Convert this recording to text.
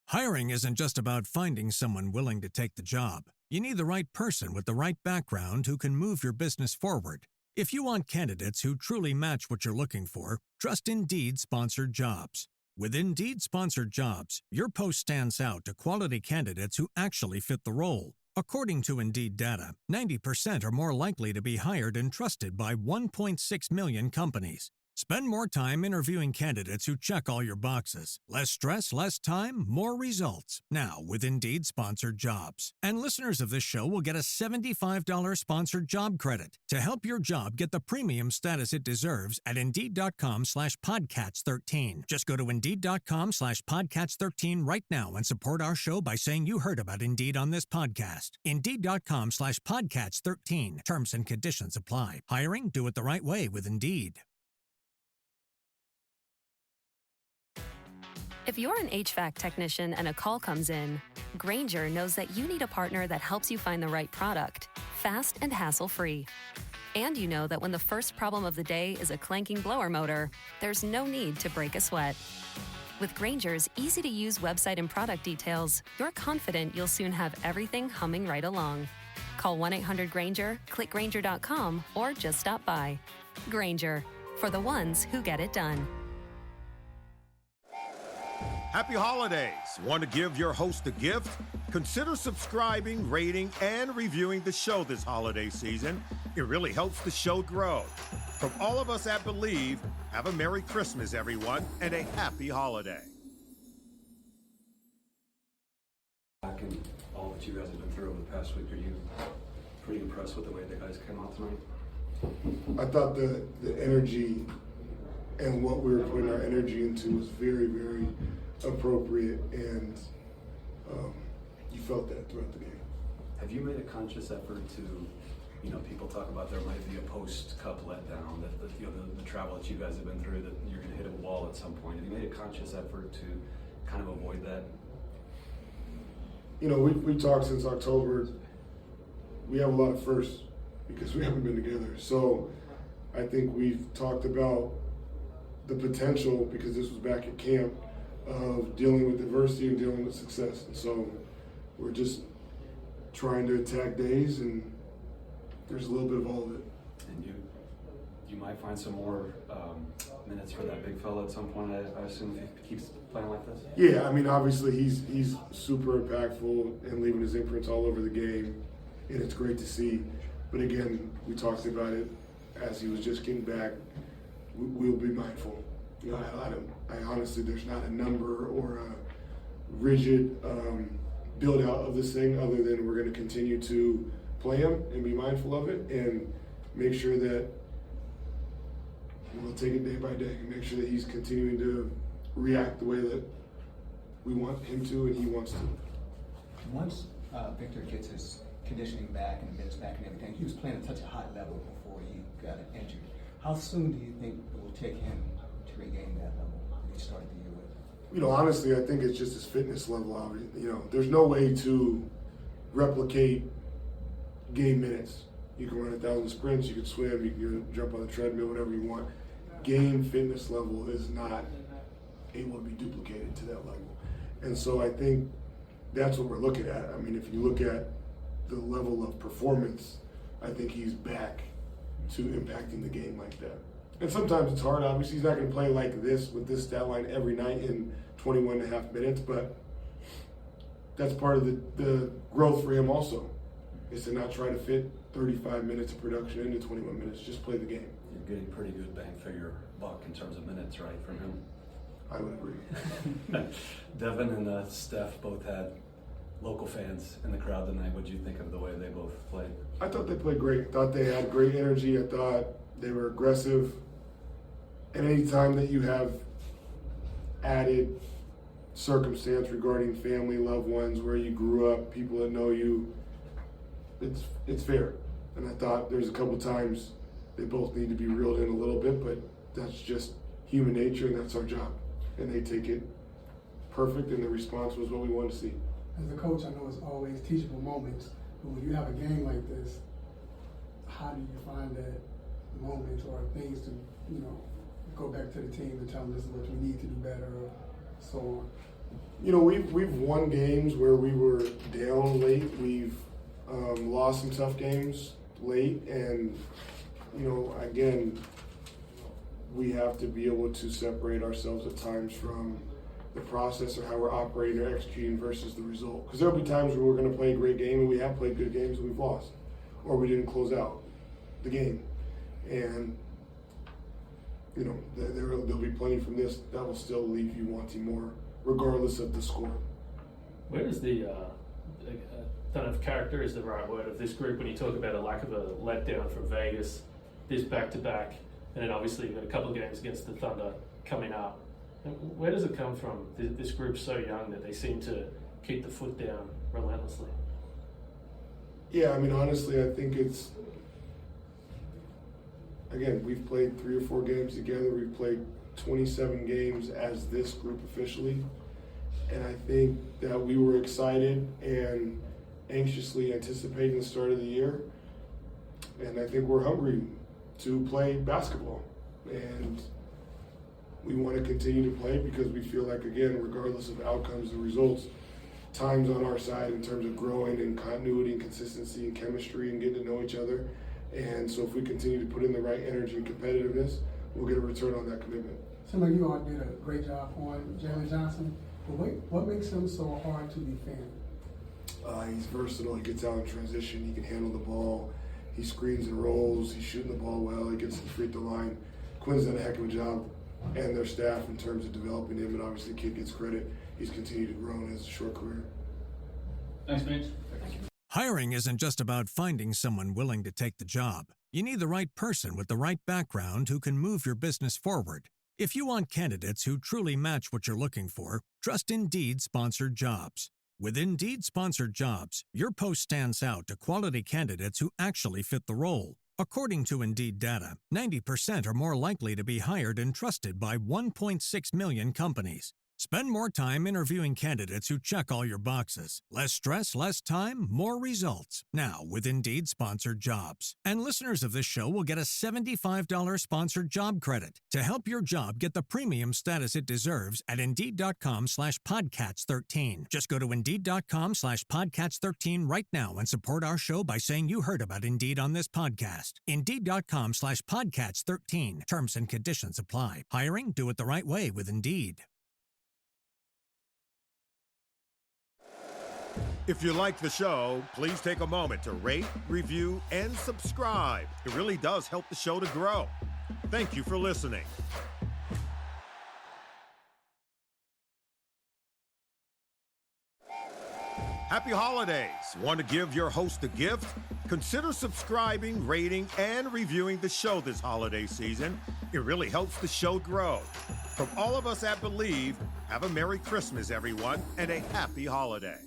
Hiring isn't just about finding someone willing to take the job. You need the right person with the right background who can move your business forward. If you want candidates who truly match what you're looking for, trust Indeed Sponsored Jobs. With Indeed Sponsored Jobs, your post stands out to quality candidates who actually fit the role. According to Indeed data, 90% are more likely to be hired and trusted by 1.6 million companies. Spend more time interviewing candidates who check all your boxes. Less stress, less time, more results. Now with Indeed Sponsored Jobs. And listeners of this show will get a $75 sponsored job credit to help your job get the premium status it deserves at Indeed.com/Podcats13. Just go to Indeed.com/Podcats13 right now and support our show by saying you heard about Indeed on this podcast. Indeed.com/Podcats13. Terms and conditions apply. Hiring? Do it the right way with Indeed. If you're an HVAC technician and a call comes in, Grainger knows that you need a partner that helps you find the right product, fast and hassle-free. And you know that when the first problem of the day is a clanking blower motor, there's no need to break a sweat. With Grainger's easy-to-use website and product details, you're confident you'll soon have everything humming right along. Call 1-800-GRAINGER, click Grainger.com, or just stop by. Grainger, for the ones who get it done. Happy holidays. Want to give your host a gift? Consider subscribing, rating, and reviewing the show this holiday season. It really helps the show grow. From all of us at Believe, have a Merry Christmas, everyone, and a happy holiday. Back in all that you guys have been through over the past week, are you pretty impressed with the way the guys came out tonight? I thought the energy and what we were putting our energy into was very, very appropriate, and you felt that throughout the game. Have you made a conscious effort to, people talk about there might be a post-cup letdown, that the travel that you guys have been through, that you're going to hit a wall at some point. Have you made a conscious effort to kind of avoid that? We talked since October. We have a lot of firsts because we haven't been together. So I think we've talked about the potential, because this was back at camp, of dealing with adversity and dealing with success. And so we're just trying to attack days, and there's a little bit of all of it. And you might find some more minutes for that big fella at some point, I assume, if he keeps playing like this? Yeah, obviously he's super impactful and leaving his imprints all over the game, and it's great to see. But again, we talked about it as he was just getting back. We'll be mindful. I honestly, there's not a number or a rigid build out of this thing, other than we're going to continue to play him and be mindful of it and make sure that we'll take it day by day and make sure that he's continuing to react the way that we want him to and he wants to. Once Victor gets his conditioning back and the minutes back and everything, he was playing at such a high level before he got injured. How soon do you think it will take him to regain that level that he started the year with? Honestly, I think it's just his fitness level. There's no way to replicate game minutes. You can run 1,000 sprints, you can swim, you can jump on the treadmill, whatever you want. Game fitness level is not able to be duplicated to that level. And so I think that's what we're looking at. If you look at the level of performance, I think he's back to impacting the game like that. And sometimes it's hard. Obviously, he's not going to play like this with this stat line every night in 21 and a half minutes, but that's part of the growth for him also, is to not try to fit 35 minutes of production into 21 minutes. Just play the game. You're getting pretty good bang for your buck in terms of minutes, right, from him? I would agree. Devin and Steph both had local fans in the crowd tonight. What did you think of the way they both played? I thought they played great. I thought they had great energy. I thought they were aggressive. And any time that you have added circumstance regarding family, loved ones, where you grew up, people that know you, it's fair. And I thought there's a couple times they both need to be reeled in a little bit, but that's just human nature, and that's our job. And they take it perfect, and the response was what we wanted to see. As a coach, I know it's always teachable moments, but when you have a game like this, how do you find that moment or things to, go back to the team and tell them this is what we need to do better, or so on? You know, we've won games where we were down late. We've lost some tough games late, and you know, again, we have to be able to separate ourselves at times from the process or how we're operating or executing versus the result. Because there'll be times where we're going to play a great game, and we have played good games and we've lost, or we didn't close out the game, and you know, there'll be plenty from this that will still leave you wanting more, regardless of the score. Where does the kind of character is the right word of this group when you talk about a lack of a letdown from Vegas, this back-to-back, and then obviously you've got a couple of games against the Thunder coming up. And where does it come from? This group's so young that they seem to keep the foot down relentlessly. Yeah, I mean, honestly, I think it's, again, we've played 3 or 4 games together. We've played 27 games as this group officially. And I think that we were excited and anxiously anticipating the start of the year. And I think we're hungry to play basketball. And we want to continue to play because we feel like, again, regardless of outcomes and results, time's on our side in terms of growing and continuity and consistency and chemistry and getting to know each other. And so if we continue to put in the right energy and competitiveness, we'll get a return on that commitment. Seems like you all did a great job on Jalen Johnson, but what makes him so hard to defend? He's versatile. He gets out in transition. He can handle the ball. He screens and rolls. He's shooting the ball well. He gets to the free throw line. Quinn's done a heck of a job, and their staff, in terms of developing him. And obviously, the kid gets credit. He's continued to grow in his short career. Thanks, Mitch. Hiring isn't just about finding someone willing to take the job. You need the right person with the right background who can move your business forward. If you want candidates who truly match what you're looking for, trust Indeed sponsored jobs. With Indeed sponsored jobs, your post stands out to quality candidates who actually fit the role. According to Indeed data, 90% are more likely to be hired and trusted by 1.6 million companies. Spend more time interviewing candidates who check all your boxes. Less stress, less time, more results. Now with Indeed sponsored jobs. And listeners of this show will get a $75 sponsored job credit to help your job get the premium status it deserves at Indeed.com/Podcats13. Just go to Indeed.com/Podcats13 right now and support our show by saying you heard about Indeed on this podcast. Indeed.com/Podcats13. Terms and conditions apply. Hiring? Do it the right way with Indeed. If you like the show, please take a moment to rate, review, and subscribe. It really does help the show to grow. Thank you for listening. Happy holidays. Want to give your host a gift? Consider subscribing, rating, and reviewing the show this holiday season. It really helps the show grow. From all of us at Believe, have a Merry Christmas, everyone, and a Happy Holiday.